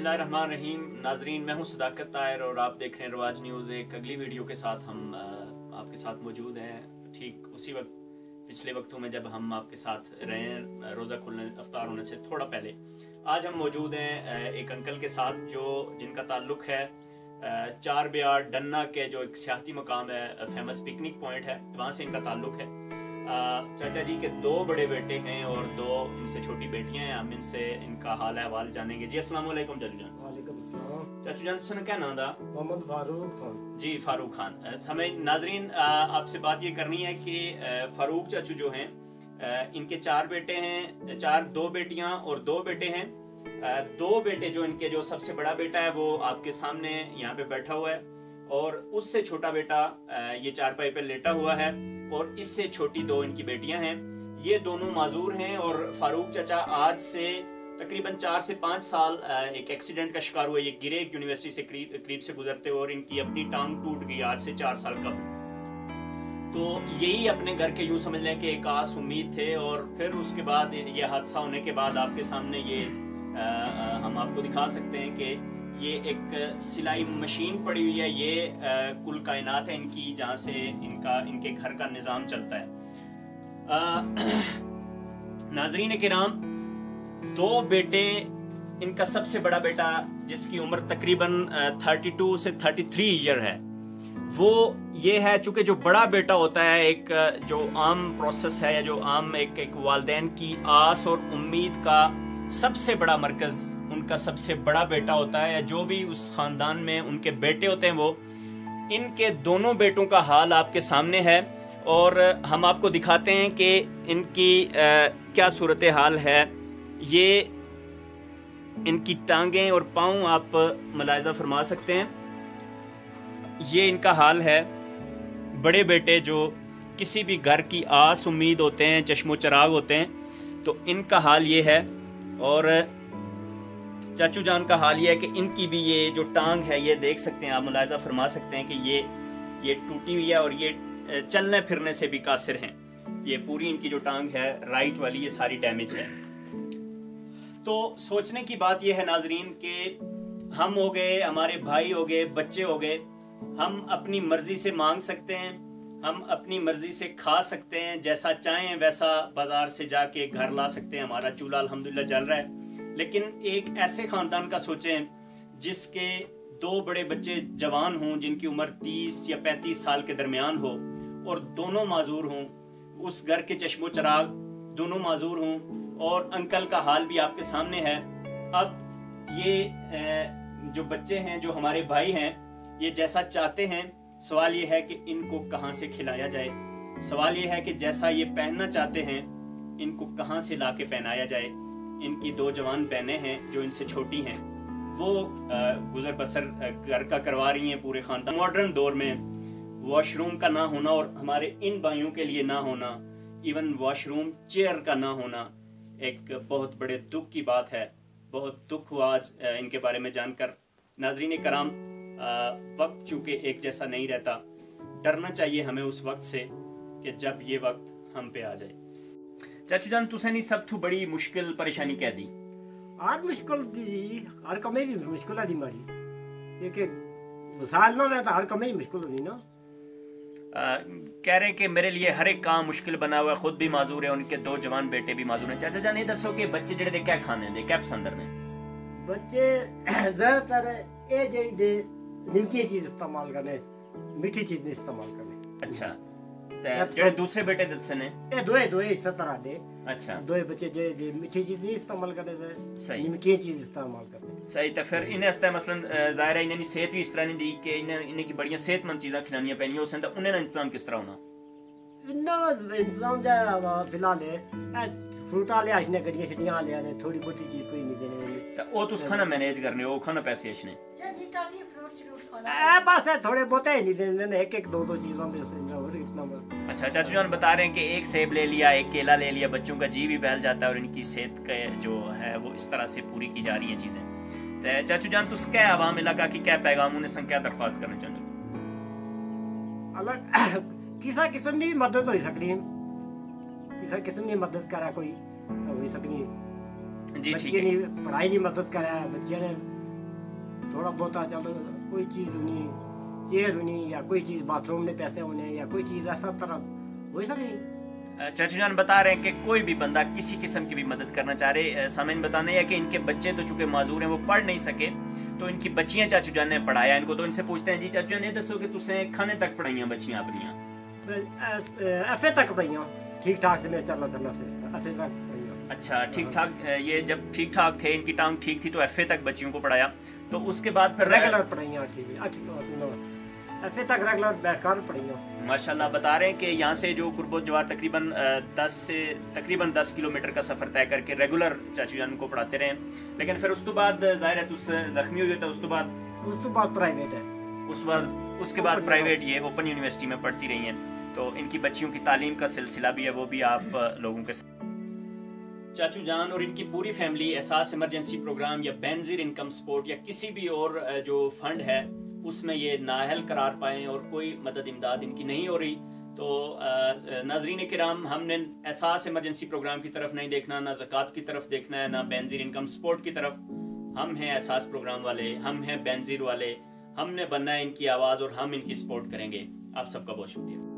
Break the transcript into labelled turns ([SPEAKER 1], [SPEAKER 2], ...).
[SPEAKER 1] बिस्मिल्लाहिर्रहमानिर्रहीम। नाजरीन, मैं हूं सदाकत ताहिर और आप देख रहे हैं रवाज न्यूज़। एक अगली वीडियो के साथ हम आपके साथ मौजूद हैं, ठीक उसी वक्त पिछले वक्तों में जब हम आपके साथ रहे हैं रोज़ा खुलने अफ्तार होने से थोड़ा पहले। आज हम मौजूद हैं एक अंकल के साथ जिनका ताल्लुक़ है चार बियार डन्ना के जो एक सियाहती मकाम है, फेमस पिकनिक पॉइंट है, वहाँ से इनका ताल्लुक़ है। चाचा जी के दो बड़े बेटे हैं और दो इनसे छोटी बेटियां हैं। हम इनसे इनका हाल अहवाल जानेंगे। जी अस्सलाम वालेकुम चाचू जान।
[SPEAKER 2] वालेकुम अस्सलाम।
[SPEAKER 1] चाचू जान तुझे क्या नाम था?
[SPEAKER 2] मोहम्मद फारूक खान।
[SPEAKER 1] जी फारूक खान। हमें नाजरीन आपसे बात ये करनी है कि फारूक चाचू जो हैं इनके चार बेटे हैं, दो बेटियां और दो बेटे हैं। दो बेटे जो इनके जो सबसे बड़ा बेटा है वो आपके सामने यहाँ पे बैठा हुआ है और उससे छोटा बेटा ये चारपाई पे लेटा हुआ है और इससे छोटी दो इनकी बेटियां हैं। ये दोनों माजूर हैं और फारूक चाचा आज से तकरीबन 4 से 5 साल एक एक्सीडेंट का शिकार हुए। ये गिरे एक यूनिवर्सिटी से करीब से गुजरते हुए और इनकी अपनी टांग टूट गई आज से 4 साल कबल। तो यही अपने घर के यूँ समझ लें कि एक आस उम्मीद थे और फिर उसके बाद ये हादसा होने के बाद आपके सामने ये हम आपको दिखा सकते हैं कि ये एक सिलाई मशीन पड़ी हुई है। ये कुल कायनात है इनकी, जहाँ से इनके घर का निज़ाम चलता है। नाजरीन किराम, दो बेटे, इनका सबसे बड़ा बेटा जिसकी उम्र तकरीबन 32 से 33 ईयर है, वो ये है। चूँकि जो बड़ा बेटा होता है, एक जो आम प्रोसेस है या जो आम एक वालिदैन की आस और उम्मीद का सबसे बड़ा मरकज़ उनका सबसे बड़ा बेटा होता है, या जो भी उस ख़ानदान में उनके बेटे होते हैं वो। इनके दोनों बेटों का हाल आपके सामने है और हम आपको दिखाते हैं कि इनकी क्या सूरत हाल है। ये इनकी टांगें और पाँव आप मुलाहिज़ा फरमा सकते हैं। ये इनका हाल है। बड़े बेटे जो किसी भी घर की आस उम्मीद होते हैं, चश्मो चराग होते हैं, तो इनका हाल ये है। और चाचू जान का हाल ये है कि इनकी भी ये जो टांग है, ये देख सकते हैं आप, मुलाहिज़ा फरमा सकते हैं कि ये टूटी हुई है और ये चलने फिरने से भी कासिर हैं। ये पूरी इनकी जो टांग है राइट वाली, ये सारी डैमेज है। तो सोचने की बात ये है नाजरीन कि हम हो गए, हमारे भाई हो गए, बच्चे हो गए, हम अपनी मर्जी से मांग सकते हैं, हम अपनी मर्जी से खा सकते हैं, जैसा चाहें वैसा बाजार से जाके घर ला सकते हैं। हमारा चूल्हा अल्हम्दुलिल्लाह जल रहा है। लेकिन एक ऐसे ख़ानदान का सोचें जिसके दो बड़े बच्चे जवान हों, जिनकी उम्र 30 या 35 साल के दरमियान हो और दोनों माजूर हों, उस घर के चश्मो चराग दोनों माजूर हों और अंकल का हाल भी आपके सामने है। अब ये जो बच्चे हैं, जो हमारे भाई हैं, ये जैसा चाहते हैं, सवाल ये है कि इनको कहाँ से खिलाया जाए। सवाल ये है कि जैसा ये पहनना चाहते हैं, इनको कहाँ से ला के पहनाया जाए। इनकी दो जवान बहनें हैं जो इनसे छोटी हैं, वो गुजर बसर घर का करवा रही हैं पूरे ख़ानदान। मॉडर्न दौर में वॉशरूम का ना होना और हमारे इन भाइयों के लिए ना होना, इवन वॉशरूम चेयर का ना होना, एक बहुत बड़े दुख की बात है। बहुत दुख हुआ आज इनके बारे में जानकर। नाजरीन कराम, वक्त चूँकि एक जैसा नहीं रहता, डरना चाहिए हमें उस वक्त से कि जब ये वक्त हम पे आ जाए। चाचू जान, तुसें नहीं सब तू बड़ी मुश्किल परेशानी कह दी?
[SPEAKER 2] हर मुश्किल दी, हर कमे भी मुश्किल है दी मारी। एक वसाल ना मैं तो हर कमे ही मुश्किल होनी ना।
[SPEAKER 1] कह रहे कि मेरे लिए हर एक काम मुश्किल बना हुआ है, खुद भी माजूर है, उनके दो जवान बेटे भी माजूर हैं। चाचा जान ये दसो कि बच्चे जेड़े दे क्या खाने दे, क्या पसंद करने?
[SPEAKER 2] बच्चे ज्यादातर ये जेड़ी दे निमकी चीज इस्तेमाल करने, मीठी चीज नहीं इस्तेमाल करने।
[SPEAKER 1] अच्छा, जेड़े दूसरे बेटे दसे ने
[SPEAKER 2] ये दोए इस तरह दे। अच्छा, दोए बच्चे जेड़े दे मीठी चीज नहीं इस्तेमाल करने दे, सही निमकी चीज इस्तेमाल करने।
[SPEAKER 1] सही। तो फिर इन्हें हस्ते मसलन जाहिर है इन्हें सेहत भी इस तरह नहीं दी कि इन्हें की बढ़िया सेहतमंद चीज़ां खिलानियां पैनियां, उस उन्हें इंतजाम किस तरह होना?
[SPEAKER 2] इन्ना इंतजाम जा फिलहाल है फ्रूटा ले आशने करिए छटियां ले आने, थोड़ी बहुत चीज कोई नहीं देने।
[SPEAKER 1] तो वो तुस खाना मैनेज करने हो, खाना पैसे आशने
[SPEAKER 2] बस है थोड़े बहुत है नहीं देने, एक दो चीजों में से और इतना।
[SPEAKER 1] अच्छा, चाचू जान बता रहे हैं कि एक सेब ले लिया, एक केला ले लिया, बच्चों का जी भी बहल जाता है और इनकी सेहत का जो है वो इस तरह से पूरी की जा रही है चीजें। तो चाचू जान तुस क्या आवाम इलाका की क्या पैगाम उन्हें संग क्या दरख्वास्त करना चाहिए?
[SPEAKER 2] अलग किसा किस्म की मदद हो सकती है, किसा किस्म की मदद करा कोई हो सकनी।
[SPEAKER 1] जी
[SPEAKER 2] ठीक है। पढ़ाई नहीं मदद करा, बच्चे ने थोड़ा बहुत चलो कोई चीज़ होनी चेयर होनी या कोई चीज़ बाथरूम में पैसे होने या कोई चीज़ ऐसा तरह हो सकती।
[SPEAKER 1] चाचू जान बता रहे हैं कि कोई भी बंदा किसी किस्म की भी मदद करना चाह रहे, सामने बताना है कि इनके बच्चे तो चूंकि माजूर हैं वो पढ़ नहीं सके, तो इनकी बच्चियां चाचू जान ने पढ़ाया इनको। तो इनसे पूछते हैं जी चाचू जान ये दसो कि तुसे खाने तक पढ़ाइयां बच्चियां अपनियां?
[SPEAKER 2] एफए तक पढ़ाइयां ठीक ठाक से मैं चलना करना से एफए तक पढ़ाइयां।
[SPEAKER 1] अच्छा ठीक ठाक, ये जब ठीक ठाक थे इनकी टांग ठीक थी तो एफए तक बच्चियों को पढ़ाया, तो उसके बाद फिर
[SPEAKER 2] रेगुलर पढ़ाइयां ठीक है एफए तक रेगुलर बैठकर पढ़ाइयां
[SPEAKER 1] माशाल्लाह। बता रहे हैं कि यहाँ से जो कुर्बो जवार तकरीबन 10 किलोमीटर का सफ़र तय करके रेगुलर चाचू जान को पढ़ाते रहे, लेकिन फिर उस तो बाद ज़ाहिर है तुस जख्मी हुई था, उस तो बाद
[SPEAKER 2] प्राइवेट है,
[SPEAKER 1] उसके बाद प्राइवेट ये ओपन यूनिवर्सिटी में पढ़ती रही हैं। तो इनकी बच्चियों की तालीम का सिलसिला भी है, वो भी आप लोगों के साथ। चाचू जान और इनकी पूरी फैमिली एहसास इमरजेंसी प्रोग्राम या बेनजीर इनकम सपोर्ट या किसी भी और जो फंड है उसमें ये नाअहल करार पाएँ और कोई मदद इमदाद इनकी नहीं हो रही। तो नाजरीन किराम, हमने एहसास इमरजेंसी प्रोग्राम की तरफ नहीं देखना, ना ज़कात की तरफ देखना है, ना बेनजीर इनकम सपोर्ट की तरफ। हम हैं एहसास प्रोग्राम वाले, हम हैं बेनजीर वाले, हमने बनना है इनकी आवाज़ और हम इनकी सपोर्ट करेंगे। आप सबका बहुत शुक्रिया।